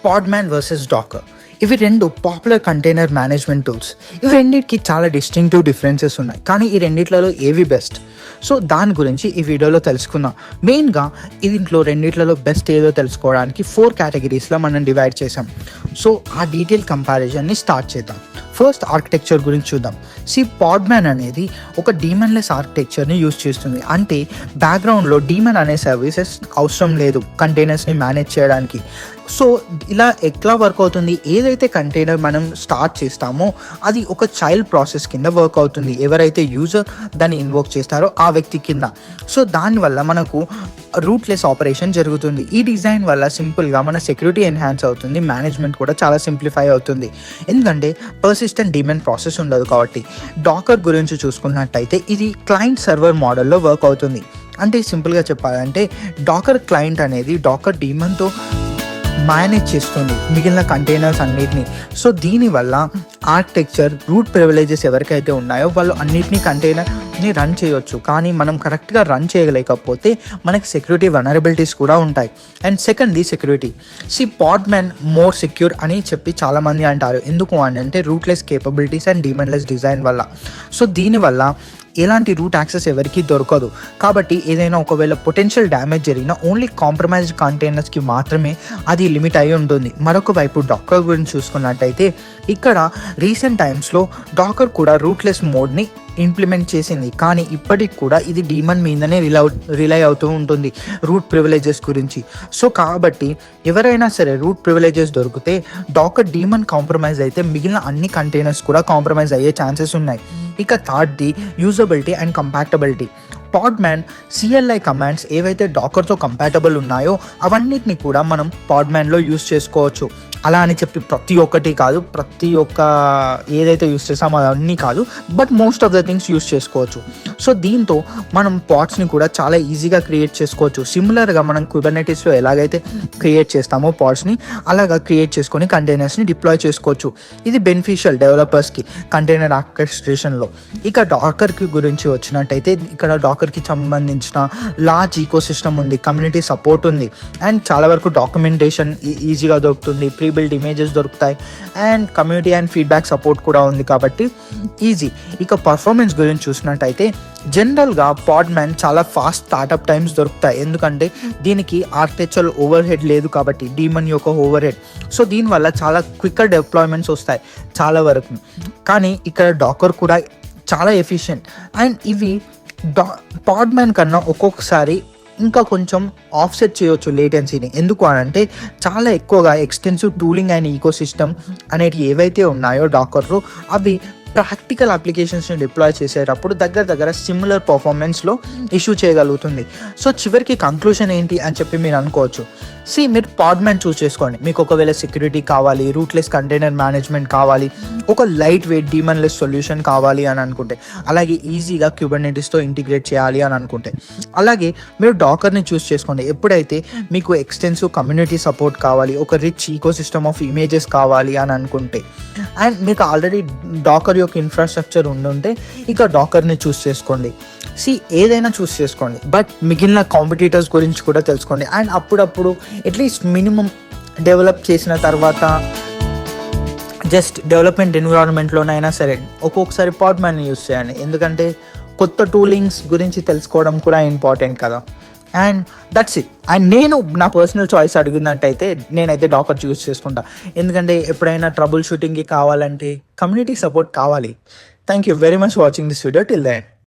పాడ్మ్యాన్ versus Dakar. ఇవి రెండు popular container management tools. ఇవి రెండింటికి చాలా డిస్టింక్టివ్ డిఫరెన్సెస్ ఉన్నాయి, కానీ ఈ రెండిట్లలో ఏవి బెస్ట్? సో దాని గురించి ఈ వీడియోలో తెలుసుకుందాం. మెయిన్గా దీంట్లో రెండిట్లలో బెస్ట్ ఏదో తెలుసుకోవడానికి 4 కేటగిరీస్లో మనం డివైడ్ చేసాం. సో ఆ డీటెయిల్ కంపారిజన్ని స్టార్ట్ చేద్దాం. ఫస్ట్ ఆర్కిటెక్చర్ గురించి చూద్దాం. పాడ్మ్యాన్ అనేది ఒక డీమన్లెస్ ఆర్కిటెక్చర్ని యూజ్ చేస్తుంది. అంటే బ్యాక్గ్రౌండ్లో డీమన్ అనే సర్వీసెస్ అవసరం లేదు కంటైనర్స్ని మేనేజ్ చేయడానికి. సో ఇలా ఎట్లా వర్క్ అవుతుంది? ఏదైతే కంటైనర్ మనం స్టార్ట్ చేస్తామో అది ఒక చైల్డ్ ప్రాసెస్ కింద వర్క్ అవుతుంది, ఎవరైతే యూజర్ దాన్ని ఇన్వోక్ చేస్తారో ఆ వ్యక్తి కింద. సో దానివల్ల మనకు రూట్లెస్ ఆపరేషన్ జరుగుతుంది. ఈ డిజైన్ వల్ల సింపుల్గా మన సెక్యూరిటీ ఎన్హాన్స్ అవుతుంది, మేనేజ్మెంట్ కూడా చాలా సింప్లిఫై అవుతుంది, ఎందుకంటే పర్సిస్టెంట్ డీమన్ ప్రాసెస్ ఉండదు కాబట్టి. డాకర్ గురించి చూసుకున్నట్టయితే ఇది క్లయింట్ సర్వర్ మోడల్లో వర్క్ అవుతుంది. అంటే సింపుల్గా చెప్పాలంటే డాకర్ క్లయింట్ అనేది డాకర్ డీమన్తో మేనేజ్ చేస్తుంది మిగిలిన కంటైనర్స్ అన్నిటినీ. సో దీనివల్ల ఆర్కిటెక్చర్ రూట్ ప్రివిలేజెస్ ఎవరికైతే ఉన్నాయో వాళ్ళు అన్నిటినీ కంటైనర్ని రన్ చేయొచ్చు, కానీ మనం కరెక్ట్గా రన్ చేయలేకపోతే మనకి సెక్యూరిటీ వనరబిలిటీస్ కూడా ఉంటాయి. అండ్ సెకండ్ది సెక్యూరిటీ. పాడ్మ్యాన్ మోర్ సెక్యూర్ అని చెప్పి చాలామంది అంటారు. ఎందుకు అని అంటే రూట్లెస్ కేపబిలిటీస్ అండ్ డీమన్లెస్ డిజైన్ వల్ల. సో దీనివల్ల ఎలాంటి రూట్ యాక్సెస్ ఎవరికి దొరకదు, కాబట్టి ఏదైనా ఒకవేళ పొటెన్షియల్ డ్యామేజ్ జరిగినా ఓన్లీ కాంప్రమైజ్డ్ కంటైనర్స్కి మాత్రమే అది లిమిట్ అయి ఉంటుంది. మరొక వైపు డాకర్ గురించి చూసుకున్నట్టయితే ఇక్కడ రీసెంట్ టైమ్స్లో డాకర్ కూడా రూట్లెస్ మోడ్ని ఇంప్లిమెంట్ చేసింది, కానీ ఇప్పటికి కూడా ఇది డీమన్ మీదనే రిలై అవుతూ ఉంటుంది రూట్ ప్రివిలేజెస్ గురించి. సో కాబట్టి ఎవరైనా సరే రూట్ ప్రివిలేజెస్ దొరికితే డాకర్ డీమన్ కాంప్రమైజ్ అయితే మిగిలిన అన్ని కంటైనర్స్ కూడా కాంప్రమైజ్ అయ్యే ఛాన్సెస్ ఉన్నాయి. ఇక థర్డ్ది usability and compatibility. Podman CLI commands ఏవైతే డాకర్తో కంపాటబుల్ ఉన్నాయో అవన్నిటిని కూడా మనం పాడ్మ్యాన్లో యూజ్ చేసుకోవచ్చు. అలా అని చెప్పి ప్రతి ఒక్కటి కాదు, ప్రతి ఒక్క ఏదైతే యూజ్ చేస్తామో అవన్నీ కాదు, but most of the things use చేసుకోవచ్చు. సో దీంతో మనం పాడ్స్ని కూడా చాలా ఈజీగా క్రియేట్ చేసుకోవచ్చు. సిమిలర్గా మనం కుబర్నెటిస్లో ఎలాగైతే క్రియేట్ చేస్తామో పాడ్స్ని అలాగా క్రియేట్ చేసుకొని కంటైనర్స్ని డిప్లాయ్ చేసుకోవచ్చు. ఇది బెనిఫిషియల్ డెవలపర్స్కి కంటైనర్ ఆర్కెస్ట్రేషన్లో. ఇక డాకర్కి గురించి వచ్చినట్టయితే ఇక్కడ డాకర్కి సంబంధించిన లార్జ్ ఈకో సిస్టమ్ ఉంది, కమ్యూనిటీ సపోర్ట్ ఉంది, అండ్ చాలా వరకు డాక్యుమెంటేషన్ ఈజీగా దొరుకుతుంది, ప్రీబిల్డ్ ఇమేజెస్ దొరుకుతాయి, and community and feedback support కూడా ఉంది కాబట్టి ఈజీ. ఇక పర్ఫార్మెన్స్ గురించి చూసినట్టయితే జనరల్గా పాడ్మ్యాన్ చాలా ఫాస్ట్ స్టార్టప్ టైమ్స్ దొరుకుతాయి, ఎందుకంటే దీనికి ఆర్కిటెక్చర్ ఓవర్ హెడ్ లేదు కాబట్టి డీమన్ యొక్క ఓవర్ హెడ్. సో దీనివల్ల చాలా క్విక్కర్ డిప్లాయ్మెంట్స్ వస్తాయి చాలా వరకు. కానీ ఇక్కడ డాకర్ కూడా చాలా ఎఫిషియెంట్, అండ్ ఇవి పాడ్మ్యాన్ కన్నా ఒక్కొక్కసారి ఇంకా కొంచెం ఆఫ్సెట్ చేయొచ్చు లేటెన్సీని. ఎందుకు అని అంటే చాలా ఎక్కువగా extensive tooling and ecosystem అనేవి ఏవైతే ఉన్నాయో డాకర్లో అవి ప్రాక్టికల్ అప్లికేషన్స్ని డిప్లాయ్ చేసేటప్పుడు దగ్గర సిమిలర్ పర్ఫార్మెన్స్లో ఇష్యూ చేయగలుగుతుంది. సో చివరికి కంక్లూషన్ ఏంటి అని చెప్పి మీరు అనుకోవచ్చు. మీరు పాడ్మ్యాన్ చూస్ చేసుకోండి. మీకు ఒకవేళ సెక్యూరిటీ కావాలి, రూట్లెస్ కంటైనర్ మేనేజ్మెంట్ కావాలి, ఒక లైట్ వెయిట్ డీమన్లెస్ సొల్యూషన్ కావాలి అని అనుకుంటే, అలాగే ఈజీగా క్యూబర్నెటిస్తో ఇంటిగ్రేట్ చేయాలి అని అనుకుంటే, అలాగే మీరు డాకర్ని చూస్ చేసుకోండి. ఎప్పుడైతే మీకు ఎక్స్టెన్సివ్ కమ్యూనిటీ సపోర్ట్ కావాలి, ఒక rich ecosystem of images కావాలి అని అనుకుంటే, అండ్ మీకు ఆల్రెడీ డాకర్ యొక్క ఇన్ఫ్రాస్ట్రక్చర్ ఉండుంటే ఇక డాకర్ని చూస్ చేసుకోండి. ఏదైనా చూస్ చేసుకోండి, బట్ మిగిలిన కాంపిటీటర్స్ గురించి కూడా తెలుసుకోండి. అండ్ అప్పుడప్పుడు అట్లీస్ట్ మినిమం డెవలప్ చేసిన తర్వాత జస్ట్ డెవలప్మెంట్ ఎన్విరాన్మెంట్లోనైనా సరే ఒక్కొక్కసారి పాడ్మ్యాన్ని యూస్ చేయండి, ఎందుకంటే కొత్త టూలింగ్స్ గురించి తెలుసుకోవడం కూడా ఇంపార్టెంట్ కదా. And that's it. అండ్ నేను నా పర్సనల్ చాయిస్ అడిగినట్టయితే నేనైతే డాకర్ చూస్ చేసుకుంటా, ఎందుకంటే ఎప్పుడైనా ట్రబుల్ షూటింగ్కి కావాలంటే కమ్యూనిటీ సపోర్ట్ కావాలి. Thank you very much watching this video till the end.